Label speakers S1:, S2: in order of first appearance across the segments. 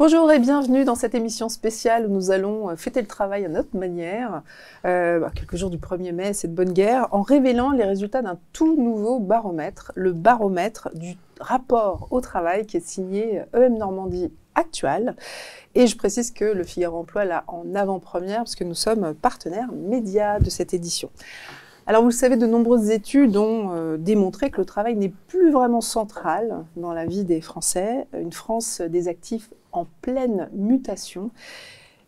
S1: Bonjour et bienvenue dans cette émission spéciale où nous allons fêter le travail à notre manière, quelques jours du 1er mai, c'est de bonne guerre, en révélant les résultats d'un tout nouveau baromètre, le baromètre du rapport au travail qui est signé EM Normandie Actual. Et je précise que le Figaro Emploi l'a en avant-première parce que nous sommes partenaires médias de cette édition. Alors vous le savez, de nombreuses études ont démontré que le travail n'est plus vraiment central dans la vie des Français, une France des actifs en pleine mutation,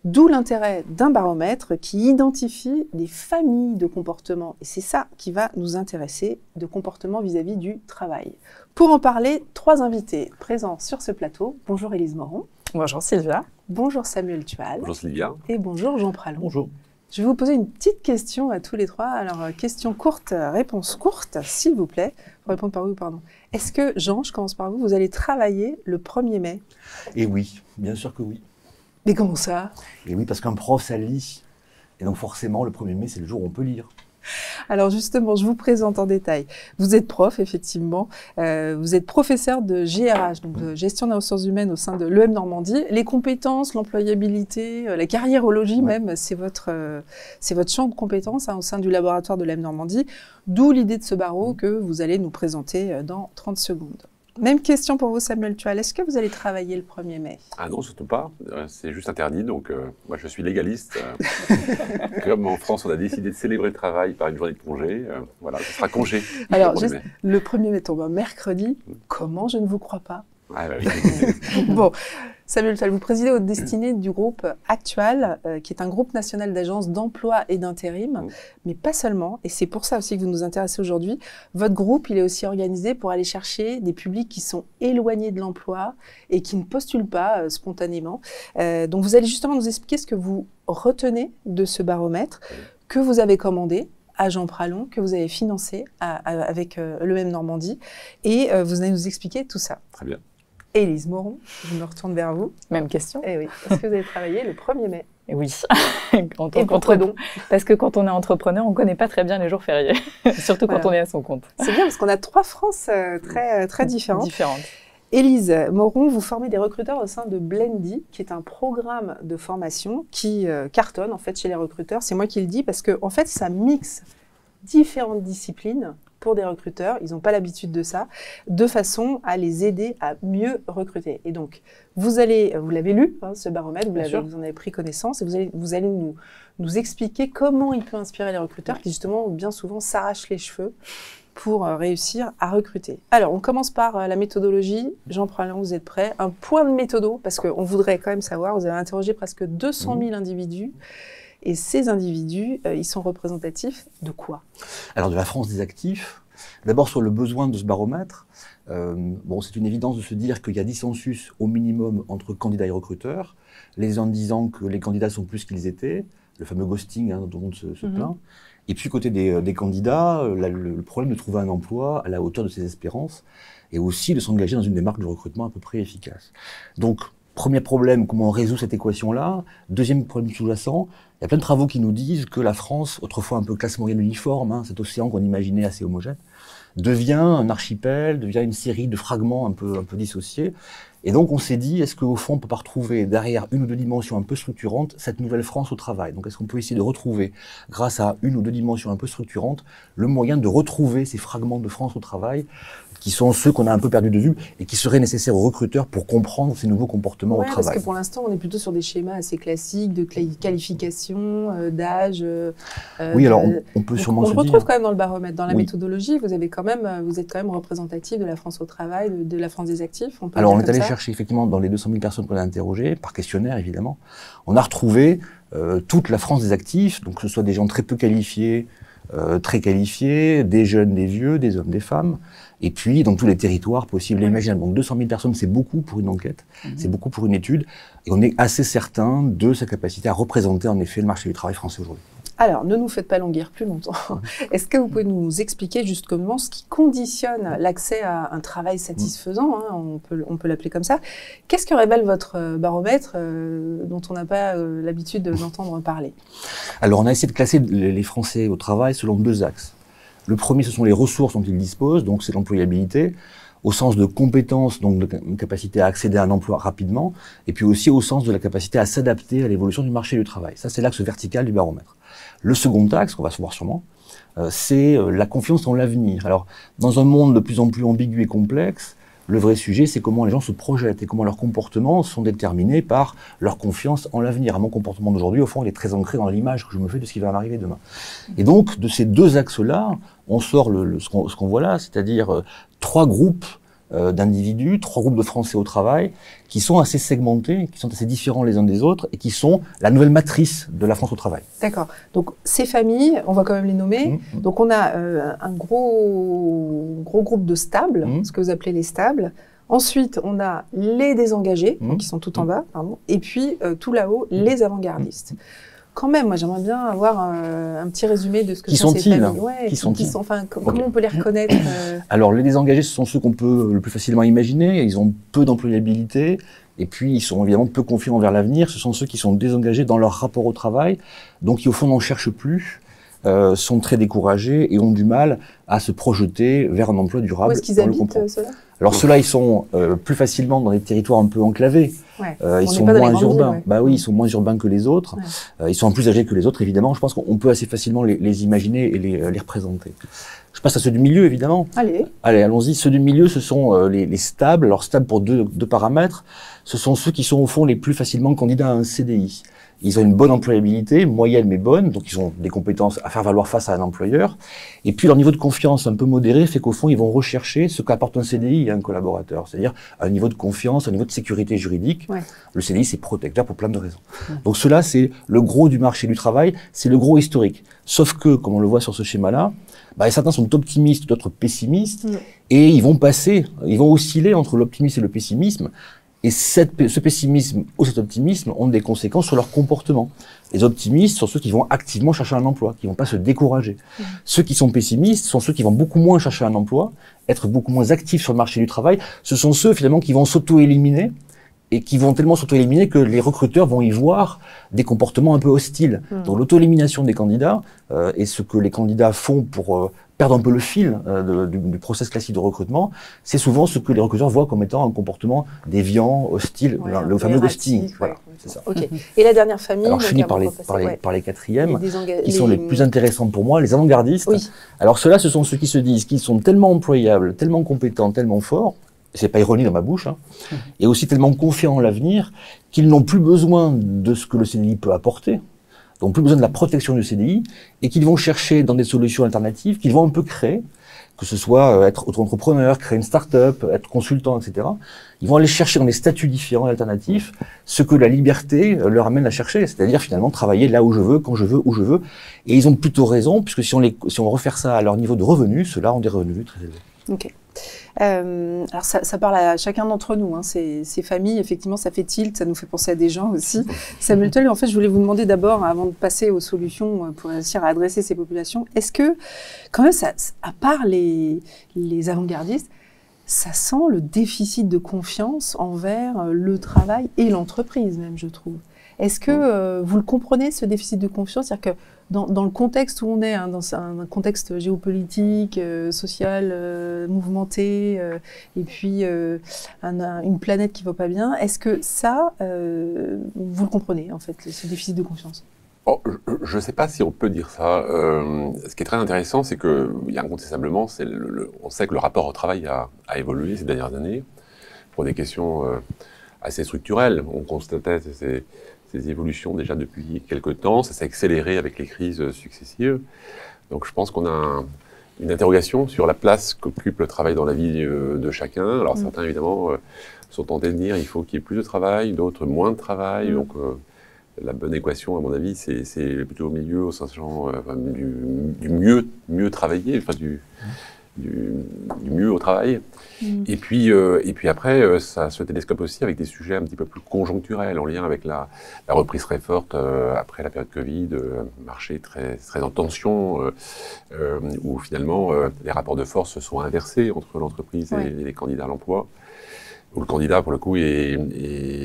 S1: d'où l'intérêt d'un baromètre qui identifie des familles de comportements, et c'est ça qui va nous intéresser, de comportements vis-à-vis du travail. Pour en parler, 3 invités présents sur ce plateau. Bonjour Élise Moron.
S2: Bonjour Sylvia.
S1: Bonjour Samuel Tual.
S3: Bonjour Sylvia.
S1: Et bonjour Jean Pralon.
S3: Bonjour.
S1: Je vais vous poser une petite question à tous les 3. Alors, question courte, réponse courte, s'il vous plaît. Faut répondre par oui, pardon. Est-ce que, Jean, je commence par vous, vous allez travailler le 1er mai?
S4: Et oui, bien sûr que oui.
S1: Mais comment ça?
S4: Et oui, parce qu'un prof, ça lit. Et donc forcément, le 1er mai, c'est le jour où on peut lire.
S1: Alors justement, je vous présente en détail. Vous êtes prof, effectivement. Vous êtes professeur de GRH, donc de gestion des ressources humaines au sein de l'EM Normandie. Les compétences, l'employabilité, la carriérologie même, c'est votre champ de compétences au sein du laboratoire de l'EM Normandie. D'où l'idée de ce barreau que vous allez nous présenter dans 30 secondes. Même question pour vous, Samuel Tual. Est-ce que vous allez travailler le 1er mai?
S3: Ah non, surtout pas. C'est juste interdit. Donc, moi, je suis légaliste. Comme en France, on a décidé de célébrer le travail par une journée de congé. Voilà, ce sera congé.
S1: Alors, le 1er mai tombe un mercredi. Comment je ne vous crois pas?
S3: Ah, bah oui.
S1: Bon, Samuel Tual, vous présidez aux destinées du groupe Actual, qui est un groupe national d'agences d'emploi et d'intérim, mais pas seulement, et c'est pour ça aussi que vous nous intéressez aujourd'hui. Votre groupe, il est aussi organisé pour aller chercher des publics qui sont éloignés de l'emploi et qui ne postulent pas spontanément. Donc vous allez justement nous expliquer ce que vous retenez de ce baromètre, que vous avez commandé à Jean Pralon, que vous avez financé avec l'EM Normandie, et vous allez nous expliquer tout ça.
S3: Très bien.
S1: Élise Moron, je me retourne vers vous.
S2: Même question.
S1: Eh oui. Est-ce que vous avez travaillé le 1er mai?
S2: Oui.
S1: Et pourquoi donc?
S2: Parce que quand on est entrepreneur, on ne connaît pas très bien les jours fériés, surtout quand on est à son compte.
S1: C'est bien parce qu'on a 3 Frances très différentes. Élise Moron, vous formez des recruteurs au sein de Blendy, qui est un programme de formation qui cartonne en fait chez les recruteurs. C'est moi qui le dis parce que en fait, ça mixe différentes disciplines pour des recruteurs, ils n'ont pas l'habitude de ça, de façon à les aider à mieux recruter. Et donc, vous l'avez lu, ce baromètre, vous en avez pris connaissance, et vous allez nous expliquer comment il peut inspirer les recruteurs qui, justement, bien souvent s'arrachent les cheveux pour réussir à recruter. Alors, on commence par la méthodologie. Jean Pralon, vous êtes prêt? Un point de méthodo, parce qu'on voudrait quand même savoir, vous avez interrogé presque 200 000 individus, et ces individus, ils sont représentatifs de quoi?
S4: Alors, de la France des actifs, d'abord sur le besoin de ce baromètre, c'est une évidence de se dire qu'il y a dissensus au minimum entre candidats et recruteurs, les uns disant que les candidats sont plus qu'ils étaient, le fameux ghosting dont tout le monde se plaint. Et puis côté des candidats, le problème de trouver un emploi à la hauteur de ses espérances, et aussi de s'engager dans une démarche de recrutement à peu près efficace. Donc, premier problème, comment on résout cette équation-là? Deuxième problème sous-jacent, il y a plein de travaux qui nous disent que la France, autrefois un peu classe moyenne uniforme, cet océan qu'on imaginait assez homogène, devient un archipel, devient une série de fragments un peu dissociés. Et donc on s'est dit, est-ce qu'au fond on peut pas retrouver derrière une ou deux dimensions un peu structurantes cette nouvelle France au travail? Donc est-ce qu'on peut essayer de retrouver, grâce à une ou deux dimensions un peu structurantes, le moyen de retrouver ces fragments de France au travail qui sont ceux qu'on a un peu perdus de vue et qui seraient nécessaires aux recruteurs pour comprendre ces nouveaux comportements au travail.
S1: Parce que pour l'instant, on est plutôt sur des schémas assez classiques de qualification, d'âge.
S4: Oui, alors on peut sûrement se dire...
S1: On le retrouve quand même dans le baromètre, dans la méthodologie. Vous êtes quand même représentatif de la France au travail, de la France des actifs. Alors
S4: on est allé chercher effectivement dans les 200 000 personnes qu'on a interrogées, par questionnaire évidemment, on a retrouvé toute la France des actifs, donc que ce soit des gens très peu qualifiés, très qualifiés, des jeunes, des vieux, des hommes, des femmes, et puis dans tous les territoires possibles et imaginables. Donc 200 000 personnes, c'est beaucoup pour une enquête, c'est beaucoup pour une étude, et on est assez certain de sa capacité à représenter en effet le marché du travail français aujourd'hui.
S1: Alors, ne nous faites pas languir plus longtemps. Est-ce que vous pouvez nous expliquer justement ce qui conditionne l'accès à un travail satisfaisant, on peut l'appeler comme ça. Qu'est-ce que révèle votre baromètre dont on n'a pas l'habitude d'entendre parler?
S4: Alors, on a essayé de classer les Français au travail selon 2 axes. Le premier, ce sont les ressources dont ils disposent, donc c'est l'employabilité. au sens de compétence, donc de capacité à accéder à un emploi rapidement, et puis aussi au sens de la capacité à s'adapter à l'évolution du marché du travail. Ça, c'est l'axe vertical du baromètre. Le second axe, qu'on va se voir sûrement, c'est la confiance en l'avenir. Alors, dans un monde de plus en plus ambigu et complexe, le vrai sujet, c'est comment les gens se projettent et comment leurs comportements sont déterminés par leur confiance en l'avenir. Mon comportement d'aujourd'hui, au fond, il est très ancré dans l'image que je me fais de ce qui va m'arriver demain. Et donc, de ces deux axes-là, on sort ce qu'on voit là, c'est-à-dire 3 groupes d'individus, 3 groupes de Français au travail, qui sont assez segmentés, qui sont assez différents les uns des autres, et qui sont la nouvelle matrice de la France au travail.
S1: D'accord. Donc, ces familles, on va quand même les nommer. Donc, on a un gros groupe de stables, ce que vous appelez les stables. Ensuite, on a les désengagés, donc qui sont tout en bas, pardon. Et puis, tout là-haut, les avant-gardistes. Quand même, moi, j'aimerais bien avoir un petit résumé de ce que sont ces familles. Ouais, qui sont-ils comment on peut les reconnaître
S4: Alors, les désengagés, ce sont ceux qu'on peut le plus facilement imaginer. Ils ont peu d'employabilité. Et puis, ils sont évidemment peu confiants envers l'avenir. Ce sont ceux qui sont désengagés dans leur rapport au travail, donc qui, au fond, n'en cherchent plus, sont très découragés et ont du mal à se projeter vers un emploi durable.
S1: Où est-ce qu'ils habitent, ceux-là ?
S4: Alors, ceux-là, ils sont plus facilement dans des territoires un peu enclavés.
S1: Ouais.
S4: Ils sont moins urbains.
S1: Ouais.
S4: Bah oui, ils sont moins urbains que les autres. Ouais. Ils sont plus âgés que les autres, évidemment. Je pense qu'on peut assez facilement les imaginer et les représenter. Je passe à ceux du milieu, évidemment.
S1: Allez,
S4: allons-y. Ceux du milieu, ce sont les stables. Alors, stables pour deux paramètres. Ce sont ceux qui sont, au fond, les plus facilement candidats à un CDI. Ils ont une bonne employabilité, moyenne mais bonne, donc ils ont des compétences à faire valoir face à un employeur. Et puis leur niveau de confiance un peu modéré fait qu'au fond, ils vont rechercher ce qu'apporte un CDI à un collaborateur, c'est-à-dire un niveau de confiance, un niveau de sécurité juridique. Ouais. Le CDI, c'est protecteur pour plein de raisons. Ouais. Donc cela, c'est le gros du marché du travail, c'est le gros historique. Sauf que, comme on le voit sur ce schéma-là, certains sont optimistes, d'autres pessimistes, et ils vont osciller entre l'optimisme et le pessimisme. Et ce pessimisme ou cet optimisme ont des conséquences sur leur comportement. Les optimistes sont ceux qui vont activement chercher un emploi, qui vont pas se décourager. Ceux qui sont pessimistes sont ceux qui vont beaucoup moins chercher un emploi, être beaucoup moins actifs sur le marché du travail. Ce sont ceux, finalement, qui vont s'auto-éliminer et qui vont tellement s'auto-éliminer que les recruteurs vont y voir des comportements un peu hostiles. Donc l'auto-élimination des candidats et ce que les candidats font pour perdre un peu le fil du process classique de recrutement, c'est souvent ce que les recruteurs voient comme étant un comportement déviant, hostile, le fameux ghosting. Voilà, c'est ça.
S1: Okay. Et la dernière famille.
S4: Alors je finis par les quatrièmes, qui sont les plus intéressantes pour moi, les avant-gardistes. Oui. Alors ceux-là, ce sont ceux qui se disent qu'ils sont tellement employables, tellement compétents, tellement forts, c'est pas ironie dans ma bouche, et aussi tellement confiants en l'avenir qu'ils n'ont plus besoin de ce que le CDI peut apporter, donc plus besoin de la protection du CDI, et qu'ils vont chercher dans des solutions alternatives, qu'ils vont un peu créer, que ce soit être auto-entrepreneur, créer une start-up, être consultant, etc. Ils vont aller chercher dans des statuts différents et alternatifs ce que la liberté leur amène à chercher, c'est-à-dire finalement travailler là où je veux, quand je veux, où je veux. Et ils ont plutôt raison, puisque si on refère ça à leur niveau de revenus, ceux-là ont des revenus très élevés.
S1: Ok. Alors ça parle à chacun d'entre nous, ces familles, effectivement ça fait tilt, ça nous fait penser à des gens aussi. Samuel Tuel, en fait je voulais vous demander d'abord, avant de passer aux solutions pour réussir à adresser ces populations, est-ce que quand même, à part les avant-gardistes, ça sent le déficit de confiance envers le travail et l'entreprise même, je trouve. Est-ce que vous le comprenez, ce déficit de confiance? C'est-à-dire que dans le contexte où on est, dans un contexte géopolitique, social, mouvementé, et puis une planète qui ne va pas bien, est-ce que ça, vous le comprenez, en fait, ce déficit de confiance?
S3: Je ne sais pas si on peut dire ça. Ce qui est très intéressant, c'est qu'il y a incontestablement, on sait que le rapport au travail a évolué ces dernières années pour des questions assez structurelles. On constatait ces évolutions déjà depuis quelques temps, ça s'est accéléré avec les crises successives. Donc je pense qu'on a une interrogation sur la place qu'occupe le travail dans la vie de chacun. Alors certains évidemment sont tentés de dire il faut qu'il y ait plus de travail, d'autres moins de travail. Donc la bonne équation à mon avis c'est plutôt au milieu, au sens du mieux travailler, enfin du mieux au travail. Et puis après, ça se télescope aussi avec des sujets un petit peu plus conjoncturels, en lien avec la reprise très forte après la période Covid, marché très, très en tension, où finalement les rapports de force se sont inversés entre l'entreprise et les candidats à l'emploi, où le candidat, pour le coup, est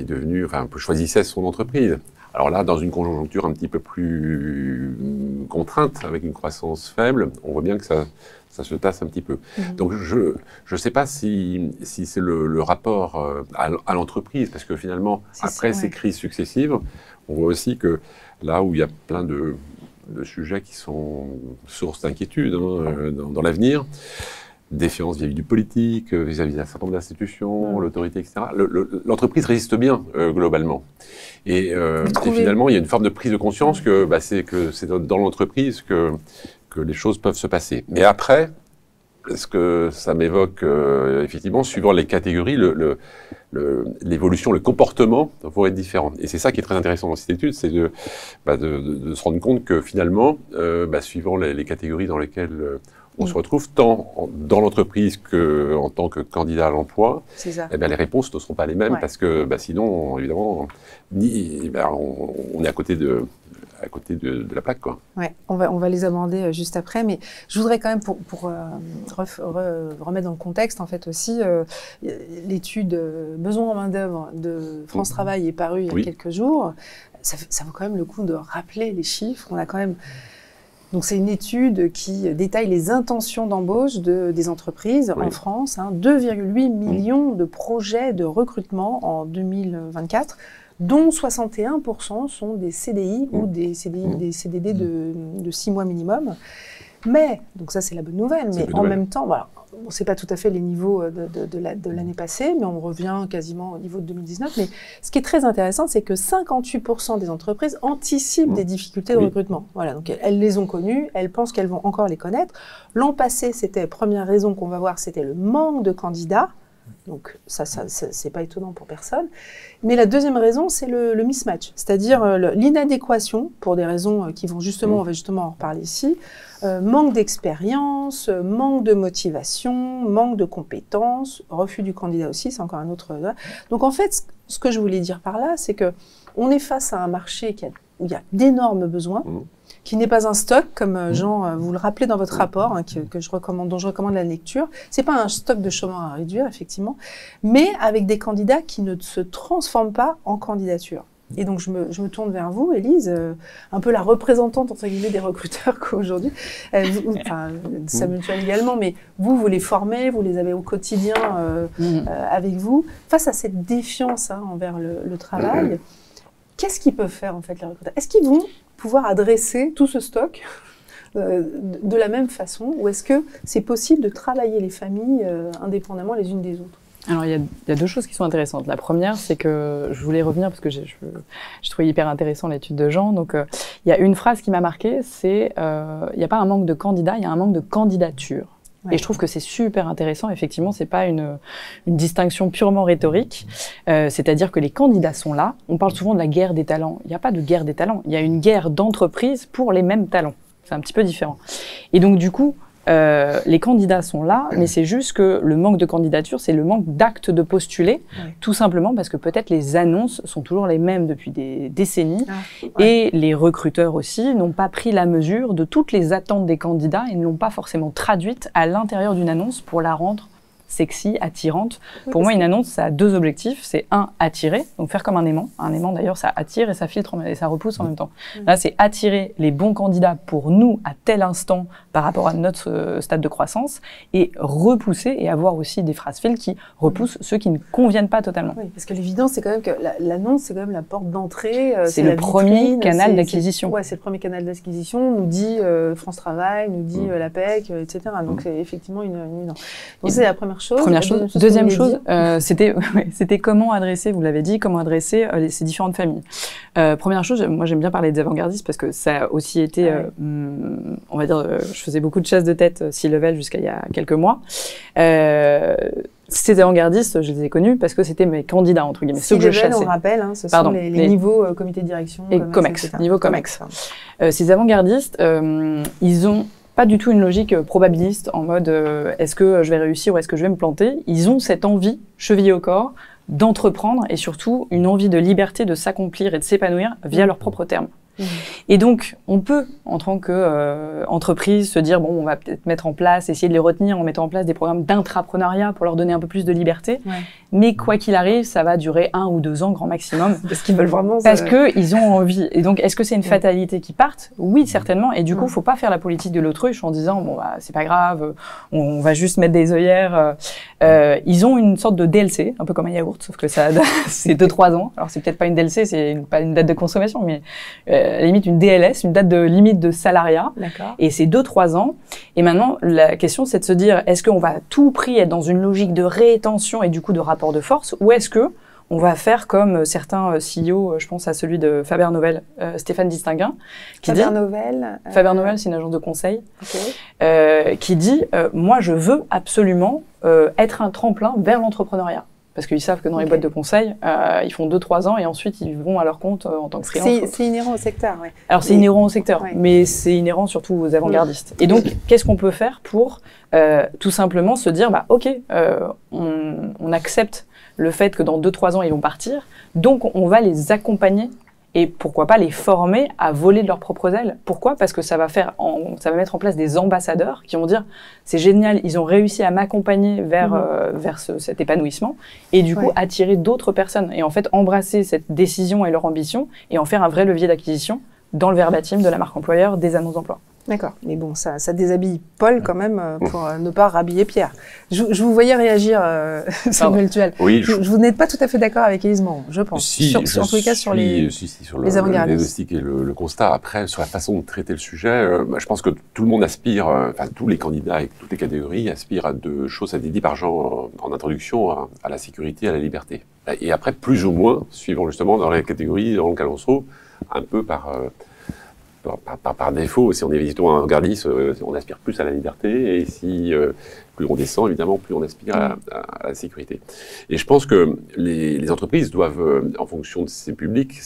S3: devenu, choisissait son entreprise. Alors là, dans une conjoncture un petit peu plus contrainte, avec une croissance faible, on voit bien que ça ça se tasse un petit peu. Donc je ne sais pas si c'est le rapport à l'entreprise, parce que finalement, après ces crises successives, on voit aussi que là où il y a plein de sujets qui sont source d'inquiétude dans l'avenir, défiance vis-à-vis du politique, vis-à-vis d'un certain nombre d'institutions, l'autorité, etc. L'entreprise résiste bien, globalement. Et finalement, il y a une forme de prise de conscience que c'est dans l'entreprise que les choses peuvent se passer. Mais après, ce que ça m'évoque, effectivement, suivant les catégories, l'évolution, le comportement vont être différents. Et c'est ça qui est très intéressant dans cette étude, c'est de se rendre compte que finalement, suivant les catégories dans lesquelles on se retrouve, tant dans l'entreprise qu'en tant que candidat à l'emploi, les réponses ne seront pas les mêmes, parce que sinon, évidemment, on est à côté de la plaque, quoi.
S1: Ouais, on va les aborder juste après, mais je voudrais quand même, pour remettre dans le contexte, en fait, aussi, l'étude Besoin en main-d'œuvre de France Travail est parue il y a quelques jours. Ça vaut quand même le coup de rappeler les chiffres. On a quand même... Donc, c'est une étude qui détaille les intentions d'embauche des entreprises en France. 2,8 millions de projets de recrutement en 2024, dont 61% sont des CDI ou des CDD de 6 mois minimum. Mais, donc ça c'est la bonne nouvelle, mais en même temps, voilà, on ne sait pas tout à fait les niveaux de l'année passée, mais on revient quasiment au niveau de 2019. Mais ce qui est très intéressant, c'est que 58% des entreprises anticipent des difficultés de recrutement. Voilà, donc elles les ont connues, elles pensent qu'elles vont encore les connaître. L'an passé, première raison qu'on va voir, c'était le manque de candidats. Donc ça c'est pas étonnant pour personne. Mais la deuxième raison, c'est le mismatch, c'est-à-dire l'inadéquation, pour des raisons qui vont justement, on va justement en reparler ici, manque d'expérience, manque de motivation, manque de compétences, refus du candidat aussi, c'est encore un autre... Donc en fait, ce que je voulais dire par là, c'est qu'on est face à un marché où il y a d'énormes besoins, qui n'est pas un stock, comme Jean, vous le rappelez dans votre rapport, dont je recommande la lecture. C'est pas un stock de chômeurs à réduire, effectivement, mais avec des candidats qui ne se transforment pas en candidature. Et donc, je me tourne vers vous, Élise, un peu la représentante, entre guillemets, des recruteurs qu'aujourd'hui. Samuel Tual également, mais vous les formez, vous les avez au quotidien avec vous. Face à cette défiance envers le travail, qu'est-ce qu'ils peuvent faire, en fait, les recruteurs? Est-ce qu'ils vont pouvoir adresser tout ce stock de la même façon, ou est-ce que c'est possible de travailler les familles indépendamment les unes des autres?
S2: Alors, il y a deux choses qui sont intéressantes. La première, c'est que je voulais revenir, parce que j'ai trouvé hyper intéressant l'étude de Jean. Donc, il y a une phrase qui m'a marquée, c'est il n'y a pas un manque de candidats, il y a un manque de candidature. Ouais. Et je trouve que c'est super intéressant. Effectivement, c'est pas une distinction purement rhétorique. C'est-à-dire que les candidats sont là. On parle souvent de la guerre des talents. Il n'y a pas de guerre des talents. Il y a une guerre d'entreprise pour les mêmes talents. C'est un petit peu différent. Et donc, du coup, les candidats sont là, mais c'est juste que le manque de candidature, c'est le manque d'actes de postuler, tout simplement parce que peut-être les annonces sont toujours les mêmes depuis des décennies, et les recruteurs aussi n'ont pas pris la mesure de toutes les attentes des candidats et ne l'ont pas forcément traduite à l'intérieur d'une annonce pour la rendre sexy, attirante. Pour moi, une annonce, ça a deux objectifs. C'est attirer, donc faire comme un aimant. Un aimant, d'ailleurs, ça attire et ça filtre et ça repousse en même temps. Là, c'est attirer les bons candidats pour nous à tel instant par rapport à notre stade de croissance et repousser et avoir aussi des phrases fil qui repoussent ceux qui ne conviennent pas totalement.
S1: Oui, parce que l'évidence, c'est quand même que l'annonce, c'est quand même la porte d'entrée.
S2: C'est le premier canal d'acquisition.
S1: Oui, c'est le premier canal d'acquisition. Nous dit France Travail, nous dit l'APEC, etc. Donc, c'est effectivement une donc, c'est la première chose.
S2: Deuxième chose, c'était comment adresser, vous l'avez dit, comment adresser ces différentes familles. Première chose, moi j'aime bien parler des avant-gardistes parce que ça a aussi été, on va dire, je faisais beaucoup de chasses de tête C-level jusqu'à il y a quelques mois. Ces avant-gardistes, je les ai connus parce que c'était mes candidats, entre guillemets, ceux que je chassais.
S1: On rappelle, ce sont les niveaux comité de direction.
S2: Et COMEX, niveau COMEX. Ces avant-gardistes, ils ont pas du tout une logique probabiliste en mode est-ce que je vais réussir ou est-ce que je vais me planter. Ils ont cette envie, chevillée au corps, d'entreprendre et surtout une envie de liberté de s'accomplir et de s'épanouir via leurs propres termes. Et donc, on peut, en tant qu'entreprise, se dire, bon, on va peut-être mettre en place, essayer de les retenir en mettant en place des programmes d'intrapreneuriat pour leur donner un peu plus de liberté. Ouais. Mais quoi qu'il arrive, ça va durer 1 ou 2 ans, grand maximum.
S1: Parce qu'ils veulent vraiment...
S2: Parce qu'ils ont envie. Et donc, est-ce que c'est une fatalité qu'ils partent? Oui, certainement. Et du coup, faut pas faire la politique de l'autruche en disant, bon, bah, c'est pas grave, on va juste mettre des œillères. Ils ont une sorte de DLC, un peu comme un yaourt, sauf que ça, c'est 2-3 ans. Alors, c'est peut-être pas une DLC, c'est pas une date de consommation, mais à la limite une DLS, une date de limite de salariat. Et c'est 2-3 ans. Et maintenant, la question, c'est de se dire, est-ce qu'on va à tout prix être dans une logique de rétention et du coup de rapport de force, ou est-ce que on va faire comme certains CEO, je pense à celui de Faber Novel, Stéphane Distinguin, qui dit... Faber Novel, c'est une agence de conseil, qui dit moi, je veux absolument être un tremplin vers l'entrepreneuriat. Parce qu'ils savent que dans les boîtes de conseil, ils font 2-3 ans et ensuite ils vont à leur compte en tant que freelance.
S1: C'est inhérent au secteur, oui.
S2: Alors c'est inhérent au secteur, mais c'est inhérent surtout aux avant-gardistes. Et donc, qu'est-ce qu'on peut faire pour tout simplement se dire, bah ok, on accepte le fait que dans 2-3 ans ils vont partir, donc on va les accompagner et pourquoi pas les former à voler de leurs propres ailes. Pourquoi? Parce que ça va mettre en place des ambassadeurs qui vont dire c'est génial, ils ont réussi à m'accompagner vers cet épanouissement et du coup attirer d'autres personnes et en fait embrasser cette décision et leur ambition et en faire un vrai levier d'acquisition dans le verbatim de la marque employeur des annonces d'emploi.
S1: D'accord, mais bon, ça déshabille Paul quand même pour ne pas rhabiller Pierre. Je vous voyais réagir, Samuel Tual.
S3: Oui,
S1: vous n'êtes pas tout à fait d'accord avec Élise Moreau, je pense.
S3: Si,
S1: en tous les cas, sur les avant-gardistes.
S3: Le diagnostic et le constat. Après, sur la façon de traiter le sujet, je pense que tout le monde aspire, enfin tous les candidats et toutes les catégories aspirent à 2 choses, ça a été dit par Jean en introduction, à la sécurité et à la liberté. Et après, plus ou moins, suivant justement dans les catégories dans lesquelles on se trouve, un peu par défaut, si on est visiteur avant-gardiste, on aspire plus à la liberté, et si plus on descend, évidemment, plus on aspire à la sécurité. Et je pense que les entreprises doivent, en fonction de ces publics,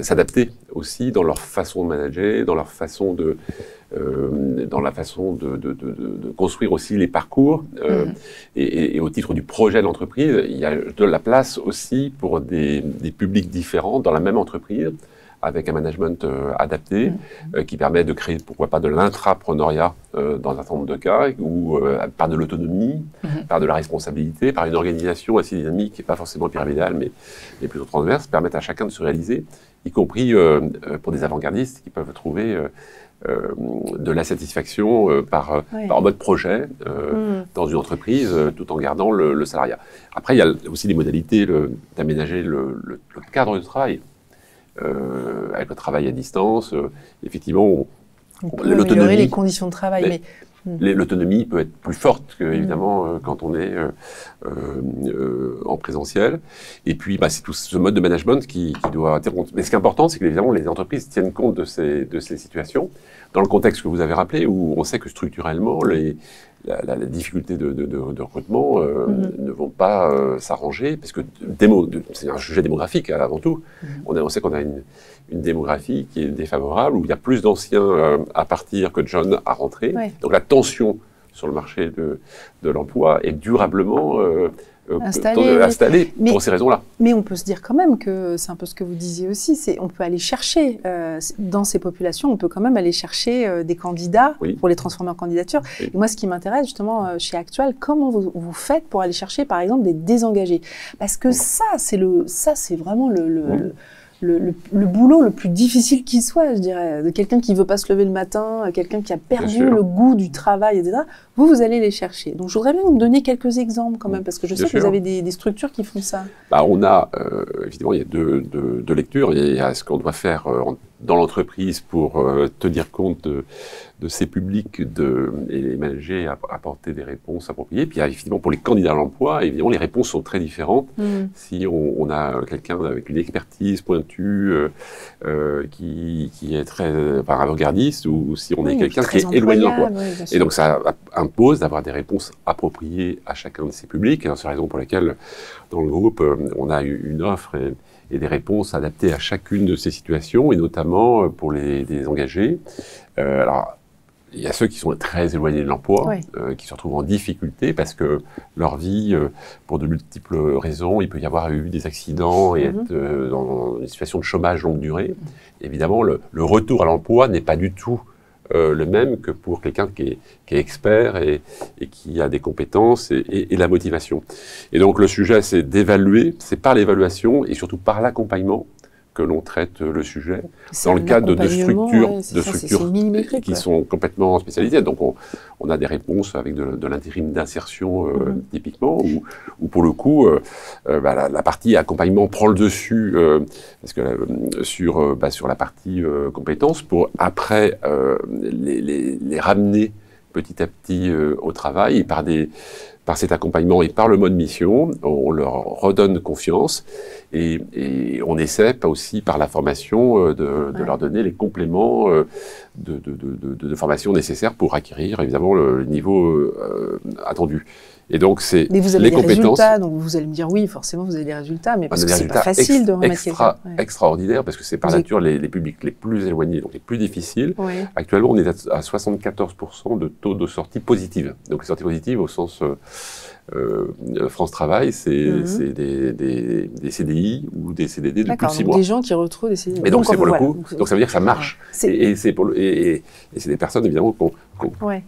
S3: s'adapter aussi dans leur façon de manager, dans leur façon dans la façon de construire aussi les parcours. Et au titre du projet de l'entreprise, il y a de la place aussi pour des publics différents dans la même entreprise, avec un management adapté, qui permet de créer, pourquoi pas, de l'intrapreneuriat dans un certain nombre de cas, ou par de l'autonomie, par de la responsabilité, par une organisation assez dynamique, et pas forcément pyramidale, mais plutôt transverse, permettent à chacun de se réaliser, y compris pour des avant-gardistes qui peuvent trouver de la satisfaction par mode projet dans une entreprise, tout en gardant le salariat. Après, il y a aussi des modalités d'aménager le cadre de travail. Avec le travail à distance, effectivement,
S1: on peut améliorer les conditions de travail.
S3: L'autonomie peut être plus forte, évidemment, quand on est en présentiel. Et puis, c'est tout ce mode de management qui doit interrompre. Mais ce qui est important, c'est que, évidemment, les entreprises tiennent compte de ces situations, dans le contexte que vous avez rappelé, où on sait que structurellement, la difficulté de recrutement ne vont pas s'arranger, parce que c'est un sujet démographique avant tout. On sait qu'on a une démographie qui est défavorable, où il y a plus d'anciens à partir que de jeunes à rentrer. Donc la tension sur le marché de l'emploi est durablement installée pour ces raisons-là.
S1: Mais on peut se dire quand même que, c'est un peu ce que vous disiez aussi, on peut aller chercher, dans ces populations, on peut quand même aller chercher des candidats pour les transformer en candidature. Et moi, ce qui m'intéresse justement chez Actual, comment vous faites pour aller chercher, par exemple, des désengagés? Parce que ça, c'est vraiment le boulot le plus difficile qui soit, je dirais, de quelqu'un qui veut pas se lever le matin, quelqu'un qui a perdu le goût du travail, etc. Vous allez les chercher. Donc, je voudrais bien vous me donner quelques exemples quand même, parce que je sais que vous avez des structures qui font ça.
S3: On a, évidemment, il y a deux lectures. Il y a ce qu'on doit faire dans l'entreprise pour tenir compte de ces publics et les manager, apporter des réponses appropriées. Puis, évidemment, pour les candidats à l'emploi, évidemment, les réponses sont très différentes. Si on a quelqu'un avec une expertise pointue qui est très avant-gardiste, ou si on est quelqu'un qui est éloigné de l'emploi. Et donc, ça impose d'avoir des réponses appropriées à chacun de ces publics. Et c'est la raison pour laquelle, dans le groupe, on a eu une offre et des réponses adaptées à chacune de ces situations, et notamment pour les engagés. Alors, il y a ceux qui sont très éloignés de l'emploi,
S1: Oui.
S3: qui se retrouvent en difficulté parce que leur vie, pour de multiples raisons, il peut y avoir eu des accidents et être dans une situation de chômage longue durée. Évidemment, le retour à l'emploi n'est pas du tout le même que pour quelqu'un qui est expert et qui a des compétences et la motivation. Et donc le sujet, c'est d'évaluer, c'est par l'évaluation et surtout par l'accompagnement que l'on traite le sujet, dans le cadre de structures qui sont complètement spécialisées. Donc on a des réponses avec de l'intérim d'insertion typiquement, où pour le coup, la partie accompagnement prend le dessus parce que, sur la partie compétences, pour après les ramener petit à petit au travail, et par cet accompagnement et par le mode mission, on leur redonne confiance et on essaie aussi par la formation de leur donner les compléments de formation nécessaires pour acquérir évidemment le niveau attendu. Et donc c'est
S1: mais vous avez
S3: les
S1: des
S3: compétences.
S1: Résultats, donc vous allez me dire oui, forcément vous avez des résultats, mais parce que c'est pas facile de remettre quelqu'un.
S3: Extraordinaire parce que c'est par nature les publics les plus éloignés, donc les plus difficiles. Oui. Actuellement, on est à 74% de taux de sortie positive. Donc les sorties positives au sens France Travail, c'est des CDI ou des CDD de plus de 6 mois.
S1: Des gens qui retrouvent des CDI.
S3: Et donc c'est pour le coup. Donc ça veut dire que ça marche. Et c'est des personnes évidemment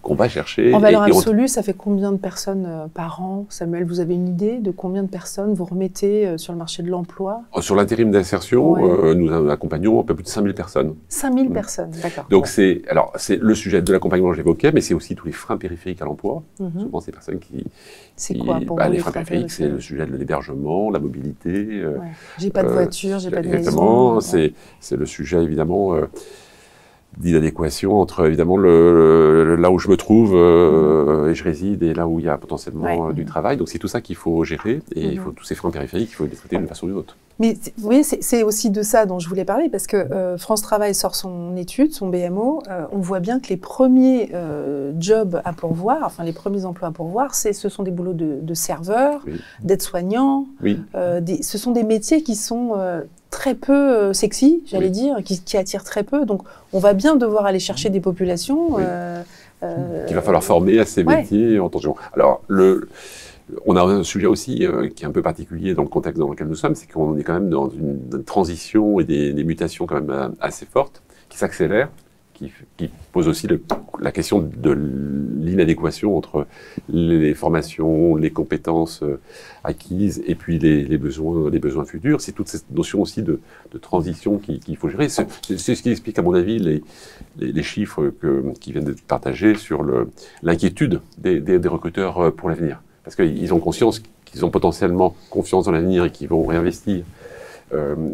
S3: qu'on va chercher.
S1: En valeur absolue, ça fait combien de personnes par an, Samuel? Vous avez une idée de combien de personnes vous remettez sur le marché de l'emploi? Sur
S3: l'intérim d'insertion, nous accompagnons un peu plus de 5000 personnes.
S1: 5000 personnes, d'accord.
S3: Donc c'est le sujet de l'accompagnement que j'évoquais, mais c'est aussi tous les freins périphériques à l'emploi. Souvent ces personnes qui...
S1: C'est quoi pour vous
S3: les freins périphériques? C'est le sujet de l'hébergement, la mobilité.
S1: J'ai pas de voiture, j'ai pas de maison.
S3: Exactement, c'est le sujet évidemment... d'inadéquation entre évidemment là où je me trouve et je réside et là où il y a potentiellement du travail. Donc c'est tout ça qu'il faut gérer et il faut tous ces freins périphériques, il faut les traiter d'une façon ou d'une autre.
S1: Mais vous voyez, c'est aussi de ça dont je voulais parler parce que France Travail sort son étude, son BMO. On voit bien que les premiers jobs à pourvoir, enfin les premiers emplois à pourvoir, ce sont des boulots de serveurs, d'aide-soignants. Ce sont des métiers qui sont très peu sexy, j'allais dire, qui attirent très peu. Donc, on va bien devoir aller chercher des populations.
S3: Qu'il va falloir former à ces métiers en tension. Alors, on a un sujet aussi qui est un peu particulier dans le contexte dans lequel nous sommes, c'est qu'on est quand même dans une transition et des mutations quand même assez fortes, qui s'accélèrent, qui pose aussi la question de l'inadéquation entre les formations, les compétences acquises et puis les besoins futurs. C'est toute cette notion aussi de transition qu'il faut gérer. C'est ce qui explique, à mon avis, les chiffres qui viennent d'être partagés sur l'inquiétude des recruteurs pour l'avenir. Parce qu'ils ont conscience qu'ils ont potentiellement confiance dans l'avenir et qu'ils vont réinvestir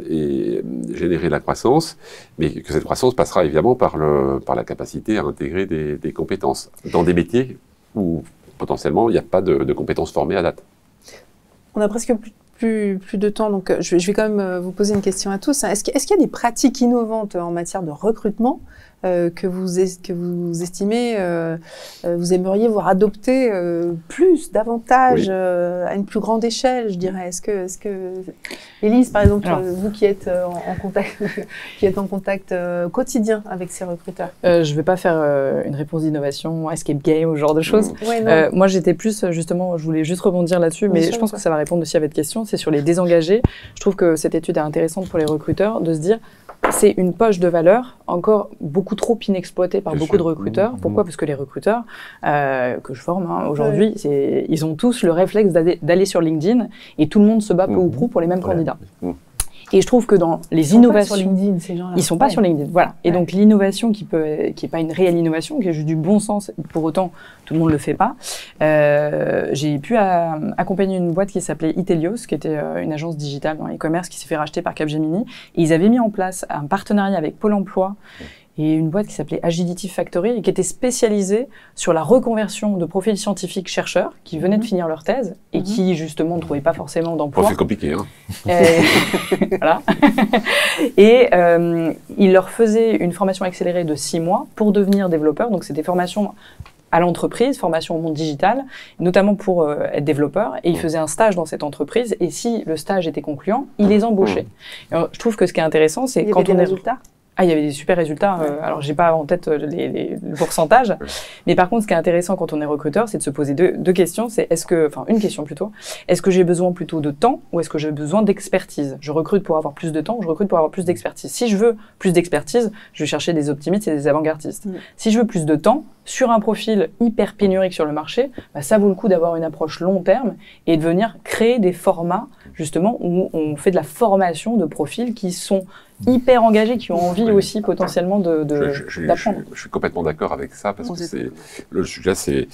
S3: et générer la croissance, mais que cette croissance passera évidemment par la capacité à intégrer des compétences dans des métiers où potentiellement il n'y a pas de compétences formées à date.
S1: On a presque plus de temps, donc je vais quand même vous poser une question à tous. Est-ce qu'il y a des pratiques innovantes en matière de recrutement que vous estimez, vous aimeriez voir adopter davantage, à une plus grande échelle, je dirais. Est-ce que Élise, par exemple, vous qui êtes en contact quotidien avec ces recruteurs?
S2: Je vais pas faire une réponse d'innovation, escape game, ou ce genre de choses. Moi, j'étais plus, justement, je voulais juste rebondir là-dessus, mais je pense que ça va répondre aussi à votre question, c'est sur les désengagés. Je trouve que cette étude est intéressante pour les recruteurs de se dire, c'est une poche de valeur encore beaucoup trop inexploitée par beaucoup de recruteurs. Pourquoi? Parce que les recruteurs que je forme aujourd'hui, ils ont tous le réflexe d'aller sur LinkedIn et tout le monde se bat peu ou prou pour les mêmes candidats. Et je trouve que dans les innovations...
S1: Ils sont pas sur LinkedIn, ces gens-là.
S2: Ils sont pas sur LinkedIn, voilà. Et donc l'innovation qui est pas une réelle innovation, qui est juste du bon sens, pour autant tout le monde le fait pas. J'ai pu accompagner une boîte qui s'appelait Itelios, qui était une agence digitale dans l'e-commerce qui s'est fait racheter par Capgemini. Et ils avaient mis en place un partenariat avec Pôle emploi et une boîte qui s'appelait Agility Factory et qui était spécialisée sur la reconversion de profils scientifiques chercheurs qui venaient de finir leur thèse et qui, justement, ne trouvaient pas forcément d'emploi.
S3: Profil compliqué, hein.
S2: Voilà. Et ils leur faisaient une formation accélérée de 6 mois pour devenir développeurs. Donc, c'était formation à l'entreprise, formation au monde digital, notamment pour être développeur. Et ils faisaient un stage dans cette entreprise. Et si le stage était concluant, ils les embauchaient. Alors, je trouve que ce qui est intéressant, c'est quand on est...
S1: résultats.
S2: Ah, il y avait des super résultats. Alors, j'ai pas en tête les pourcentages. Mais par contre, ce qui est intéressant quand on est recruteur, c'est de se poser deux questions. C'est une question plutôt. Est-ce que j'ai besoin plutôt de temps ou est-ce que j'ai besoin d'expertise? Je recrute pour avoir plus de temps ou je recrute pour avoir plus d'expertise? Si je veux plus d'expertise, je vais chercher des optimistes et des avant-gardistes. Si je veux plus de temps, sur un profil hyper pénurique sur le marché, ça vaut le coup d'avoir une approche long terme et de venir créer des formats, justement, où on fait de la formation de profils qui sont hyper engagés, qui ont envie aussi potentiellement d'apprendre.
S3: Je suis complètement d'accord avec ça, parce que le sujet, c'est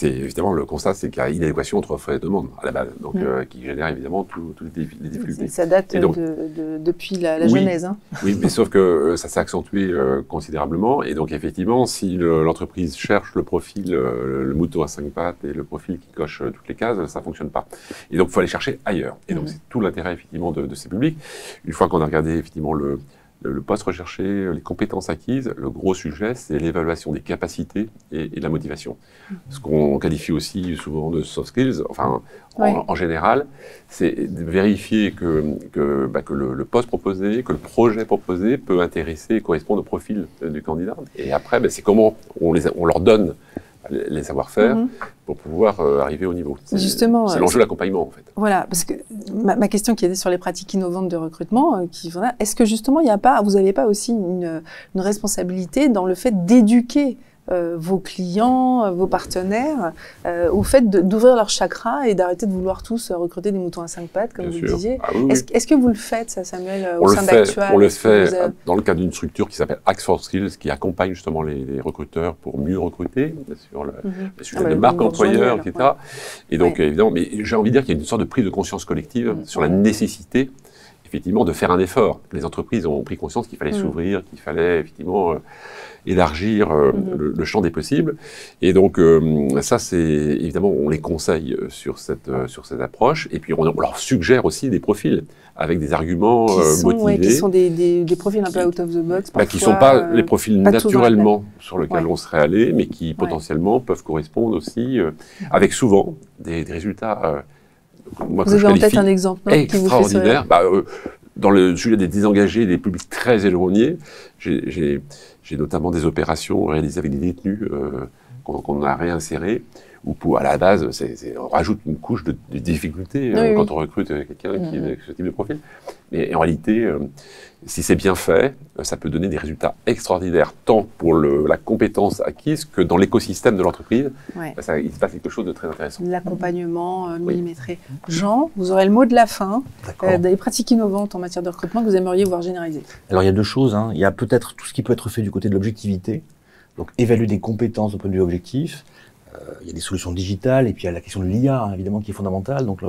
S3: évidemment le constat, c'est qu'il y a inadéquation entre offre et demande à la base, donc qui génère évidemment toutes les difficultés.
S1: Ça date donc, depuis la genèse. Hein.
S3: Oui, mais sauf que ça s'est accentué considérablement, et donc effectivement, si l'entreprise cherche le profil, le mouton à 5 pattes et le profil qui coche toutes les cases, ça fonctionne pas. Et donc il faut aller chercher ailleurs. Et donc c'est tout l'intérêt effectivement de ces publics. Une fois qu'on a regardé effectivement le poste recherché, les compétences acquises, le gros sujet, c'est l'évaluation des capacités et de la motivation. Ce qu'on qualifie aussi souvent de soft skills, enfin, en général, c'est de vérifier que le poste proposé, que le projet proposé peut intéresser et correspondre au profil du candidat. Et après, c'est comment on leur donne les savoir-faire pour pouvoir arriver au niveau.
S1: Justement,
S3: c'est l'enjeu de l'accompagnement, en fait.
S1: Voilà, parce que ma question qui était sur les pratiques innovantes de recrutement, est-ce que justement, vous n'avez pas aussi une responsabilité dans le fait d'éduquer vos clients, vos partenaires, au fait d'ouvrir leur chakra et d'arrêter de vouloir tous recruter des moutons à 5 pattes, comme vous le disiez. Ah, oui. Est-ce que vous le faites, ça, Samuel, au sein d'Actual?
S3: On le fait dans le cadre d'une structure qui s'appelle Axe for Skills, qui accompagne justement les recruteurs pour mieux recruter, sur le sujet de marque employeur, etc. Ouais. Et donc, évidemment, mais j'ai envie de dire qu'il y a une sorte de prise de conscience collective sur la nécessité, effectivement, de faire un effort. Les entreprises ont pris conscience qu'il fallait s'ouvrir, qu'il fallait, effectivement, élargir le champ des possibles. Et donc, ça, c'est évidemment, on les conseille sur cette approche. Et puis, on leur suggère aussi des profils avec des arguments motivés.
S1: Qui sont des profils un peu out of the box. Parfois,
S3: qui ne sont pas les profils naturellement sur lesquels on serait allé, mais qui potentiellement peuvent correspondre aussi, avec souvent des résultats.
S1: Vous avez en tête un exemple
S3: extraordinaire. Dans le sujet des désengagés, des publics très éloignés, j'ai notamment des opérations réalisées avec des détenus qu'on a réinsérés, où à la base, on rajoute une couche de difficulté quand on recrute quelqu'un qui a ce type de profil. Mais en réalité, si c'est bien fait, ça peut donner des résultats extraordinaires, tant pour la compétence acquise que dans l'écosystème de l'entreprise. Il se passe quelque chose de très intéressant.
S1: L'accompagnement millimétré. Jean, vous aurez le mot de la fin des pratiques innovantes en matière de recrutement que vous aimeriez voir généraliser.
S4: Alors, il y a deux choses. Il y a peut-être tout ce qui peut être fait du côté de l'objectivité, donc évaluer des compétences au point de vue objectif. Il y a des solutions digitales et puis il y a la question de l'IA, évidemment, qui est fondamentale. Donc,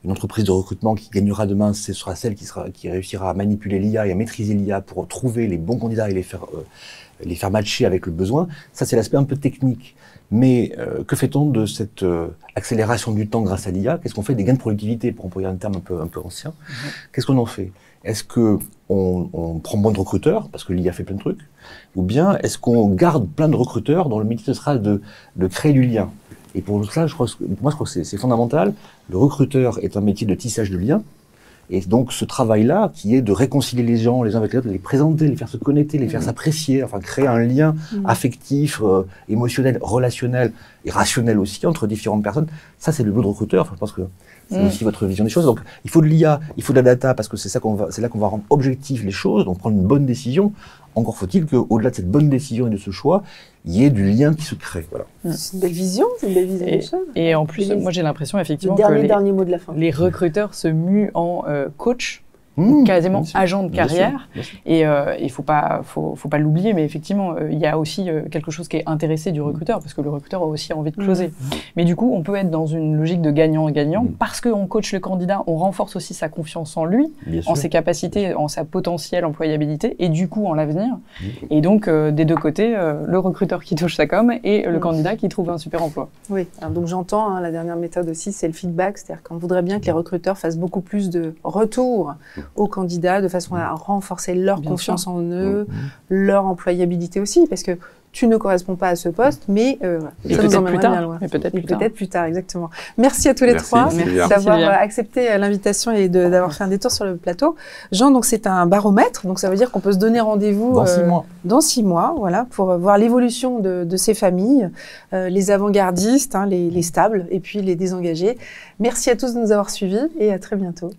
S4: une entreprise de recrutement qui gagnera demain, ce sera celle qui réussira à manipuler l'IA et à maîtriser l'IA pour trouver les bons candidats et les faire matcher avec le besoin. Ça, c'est l'aspect un peu technique. Mais que fait-on de cette accélération du temps grâce à l'IA? Qu'est-ce qu'on fait des gains de productivité, pour employer un terme un peu ancien? Qu'est-ce qu'on en fait? Est-ce que on prend moins de recruteurs parce que l'IA fait plein de trucs, ou bien est-ce qu'on garde plein de recruteurs dont le métier ce sera de créer du lien? Et pour ça, je crois que c'est fondamental. Le recruteur est un métier de tissage de liens, et donc ce travail-là, qui est de réconcilier les gens les uns avec les autres, les présenter, les faire se connecter, les faire s'apprécier, enfin créer un lien affectif, émotionnel, relationnel et rationnel aussi entre différentes personnes. Ça, c'est le boulot de recruteur. Enfin, je pense que c'est aussi votre vision des choses. Donc, il faut de l'IA, il faut de la data, parce que c'est là qu'on va rendre objectif les choses, donc prendre une bonne décision. Encore faut-il qu'au-delà de cette bonne décision et de ce choix, il y ait du lien qui se crée. Voilà.
S1: C'est une belle vision, des choses.
S2: Et en plus, moi j'ai l'impression effectivement
S1: dernier mot de la fin.
S2: Les recruteurs se muent en coach. Quasiment agent de carrière. Bien sûr. Et il faut pas l'oublier, mais effectivement, il y a aussi quelque chose qui est intéressé du recruteur, parce que le recruteur a aussi envie de closer. Mais du coup, on peut être dans une logique de gagnant-gagnant, parce qu'on coach le candidat, on renforce aussi sa confiance en lui, en ses capacités, en sa potentielle employabilité, et du coup en l'avenir. Et donc, des deux côtés, le recruteur qui touche sa com et le candidat qui trouve un super emploi.
S1: Oui, alors, donc j'entends, la dernière méthode aussi, c'est le feedback, c'est-à-dire qu'on voudrait bien que les recruteurs fassent beaucoup plus de retours aux candidats de façon à renforcer leur confiance en eux, leur employabilité aussi, parce que tu ne corresponds pas à ce poste, mais
S2: Et
S1: ça nous
S2: peut-être plus
S1: emmènerait
S2: tard.
S1: bien loin.
S2: Mais peut-être plus tard.
S1: Peut-être plus tard, exactement. Merci à tous les trois
S3: Sylvia.
S1: d'avoir
S2: Sylvia.
S1: accepté l'invitation et d'avoir fait un détour sur le plateau. Jean, donc c'est un baromètre, donc ça veut dire qu'on peut se donner rendez-vous
S4: Dans 6 mois.
S1: dans 6 mois, voilà, pour voir l'évolution de ces familles, les avant-gardistes, hein, les stables et puis les désengagés. Merci à tous de nous avoir suivis et à très bientôt.